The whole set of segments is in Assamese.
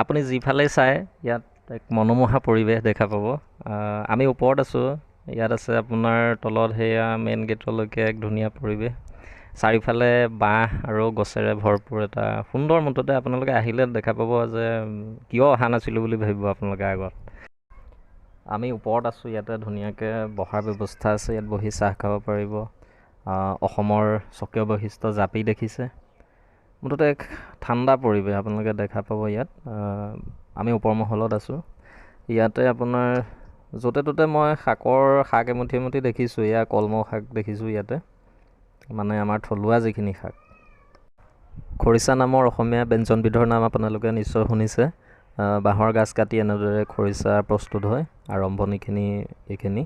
আপুনি যিফালে চাই ইয়াত এক মনোমোহা পৰিৱেশ দেখা পাব। আমি ওপৰত আছোঁ, ইয়াত আছে আপোনাৰ তলত সেয়া মেইন গেটলৈকে এক ধুনীয়া পৰিৱেশ। চাৰিওফালে বাঁহ আৰু গছেৰে ভৰপূৰ এটা সুন্দৰ, মুঠতে আপোনালোকে আহিলে দেখা পাব যে কিয় অহা নাছিলোঁ বুলি ভাবিব আপোনালোকে আগত। আমি ওপৰত আছোঁ, ইয়াতে ধুনীয়াকৈ বহাৰ ব্যৱস্থা আছে, ইয়াত বহি চাহ খাব পাৰিব। অসমৰ স্বকীয় বৈশিষ্ট্য জাপি দেখিছে। মুঠতে এক ঠাণ্ডা পৰিৱেশ আপোনালোকে দেখা পাব ইয়াত। আমি ওপৰ মহলত আছোঁ, ইয়াতে আপোনাৰ য'তে ত'তে মই শাক এমুঠি এমুঠি দেখিছোঁ। এয়া কলমৌ শাক দেখিছোঁ ইয়াতে, মানে আমাৰ থলুৱা যিখিনি শাক। খৰিচা নামৰ অসমীয়া ব্যঞ্জনবিধৰ নাম আপোনালোকে নিশ্চয় শুনিছে। বাঁহৰ গাজ কাটি এনেদৰে খৰিচা প্ৰস্তুত হয়। আৰম্ভণিখিনি এইখিনি।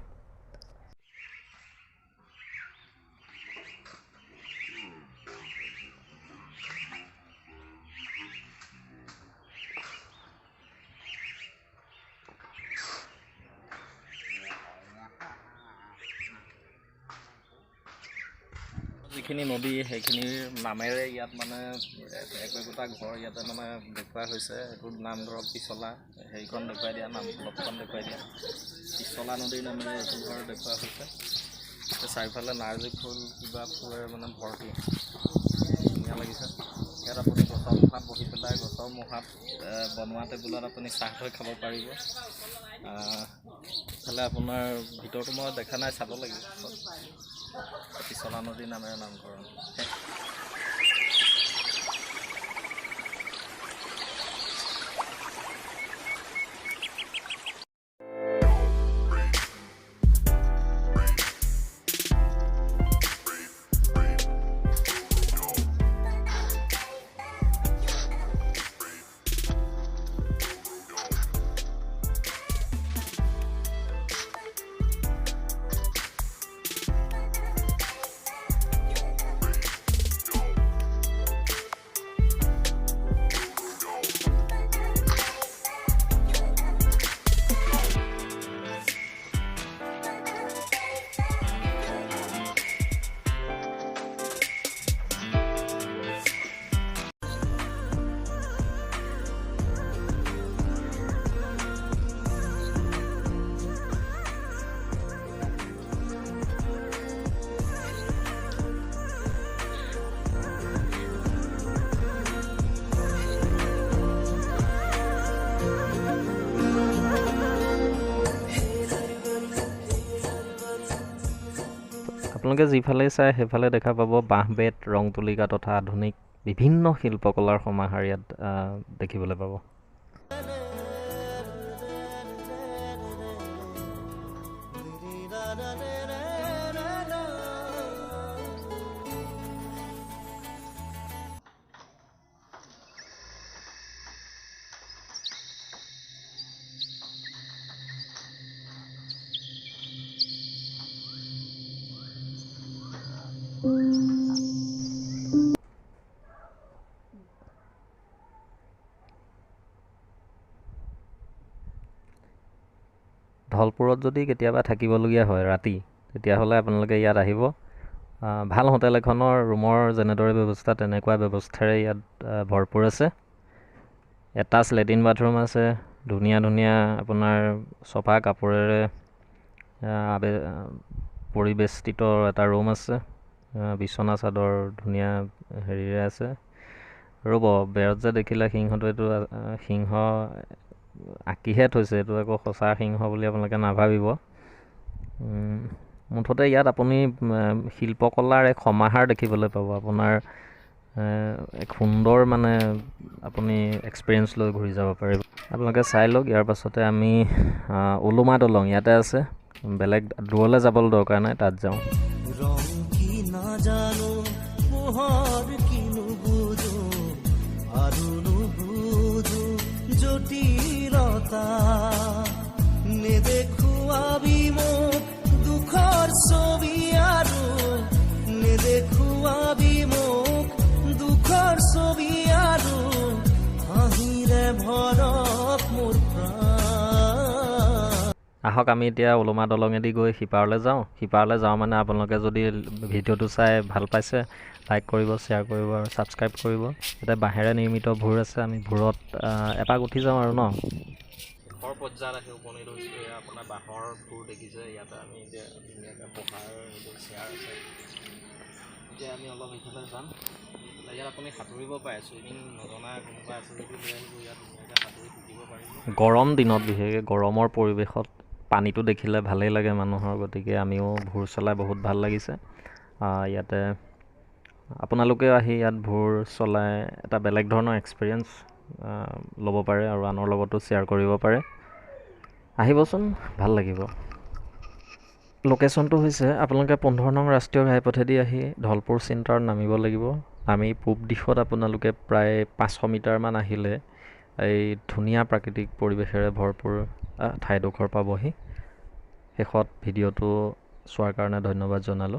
যিখিনি নদী সেইখিনিৰ নামেৰে ইয়াত মানে একোটা ঘৰ ইয়াতে মানে দেখুওৱা হৈছে। এইটোৰ নাম ধৰক পিছলা, হেৰিখন দেখুৱাই দিয়া, নাম ফলকখন দেখুৱাই দিয়া। পিছলা নদীৰ নামেৰে এইটো ঘৰ দেখুওৱা হৈছে। চাৰিওফালে নাৰ্জী ফুল, কিবা ফুলেৰে মানে ভৰ্তি, ধুনীয়া লাগিছে। ইয়াত আপুনি গছৰ মুখাত বহি পেলাই গছৰ মুখাত বনোৱা টেবুলত আপুনি চাহ থৈ খাব পাৰিব। ইফালে আপোনাৰ ভিতৰটো মই দেখা নাই, চাব লাগিব। পিছলা নদীৰ নামেৰে নামকৰণ। আপোনালোকে যিফালে চাই সেইফালে দেখা পাব বাঁহ বেত, ৰং তুলিকা তথা আধুনিক বিভিন্ন শিল্পকলাৰ সমাহাৰ ইয়াত দেখিবলৈ পাব। ধলপুৰত যদি কেতিয়াবা থাকিবলগীয়া হয় ৰাতি, তেতিয়াহ'লে আপোনালোকে ইয়াত আহিব। ভাল হোটেল এখনৰ ৰুমৰ যেনেদৰে ব্যৱস্থা, তেনেকুৱা ব্যৱস্থাৰে ইয়াত ভৰপূৰ আছে। এটাচ লেট্ৰিন বাথৰুম আছে, ধুনীয়া ধুনীয়া আপোনাৰ চফা কাপোৰেৰে পৰিবেষ্টিত এটা ৰুম আছে। বিচনা চাদৰ ধুনীয়া হেৰিৰে আছে। ৰ'ব, বেৰত যে দেখিলে সিংহটো, এইটো সিংহ আঁকিহে থৈছে, এইটো আকৌ সঁচা সিংহ বুলি আপোনালোকে নাভাবিব। মুঠতে ইয়াত আপুনি শিল্পকলাৰ এক সমাহাৰ দেখিবলৈ পাব। আপোনাৰ এক সুন্দৰ মানে আপুনি এক্সপিৰিয়েঞ্চ লৈ ঘূৰি যাব পাৰিব। আপোনালোকে চাই লওক। ইয়াৰ পাছতে আমি ওলোমা দলং ইয়াতে আছে, বেলেগ দূৰলৈ যাবলৈ দৰকাৰ নাই, তাত যাওঁ। নেদেখুৱাবি মোক দুখৰ ছবি আৰু নেদেখুৱাবি মোক দুখৰ ছবি আৰু হাঁহিৰে ভৰক মোৰ প্ৰাণ। আহক আমি এতিয়া ওলোমা দলঙেদি গৈ সিপাৰলৈ যাওঁ। সিপাৰলৈ যাওঁ মানে আপোনালোকে যদি ভিডিঅ'টো চাই ভাল পাইছে, লাইক কৰিব, শ্বেয়াৰ কৰিব আৰু ছাবস্ক্ৰাইব কৰিব। এতিয়া বাঁহেৰে নিৰ্মিত ভোৰ আছে, আমি ভোৰত এপাক উঠি যাওঁ আৰু ন। শেষৰ পৰ্যায়ত আহি উপনীত হৈছোঁ। এয়া আপোনাৰ বাঁহৰ ভোৰ দেখিছে, ইয়াতে আমি এতিয়া ধুনীয়াকৈ বহাৰ চেয়াৰ আছে। এতিয়া আমি অলপ এইফালে যাম। ইয়াত আপুনি সাঁতুৰিব পাৰে, চুইমিং নজনা কোনোবা আছে যদি লৈ আহিব, ইয়াত ধুনীয়াকৈ সাঁতুৰি শিকিব পাৰিব। গৰম দিনত বিশেষকৈ গৰমৰ পৰিৱেশত পানীটো দেখিলে ভালেই লাগে মানুহৰ, গতিকে আমিও ভোৰ চলাই বহুত ভাল লাগিছে। ইয়াতে আপোনালোকেও আহি ইয়াত ভোৰ চলাই এটা বেলেগ ধৰণৰ এক্সপিৰিয়েঞ্চ ল'ব পাৰে আৰু আনৰ লগতো শ্বেয়াৰ কৰিব পাৰে। আহিবচোন, ভাল লাগিব। লোকেশ্যনটো হৈছে আপোনালোকে 15 নং ৰাষ্ট্ৰীয় ঘাইপথেদি আহি ধলপুৰ চেণ্টাৰত নামিব লাগিব। নামি পূব দিশত আপোনালোকে প্ৰায় 500 মিটাৰমান আহিলে এই ধুনীয়া প্ৰাকৃতিক পৰিৱেশেৰে ভৰপূৰ ঠাইডোখৰ পাবহি। শেষত ভিডিঅ'টো চোৱাৰ কাৰণে ধন্যবাদ জনালোঁ।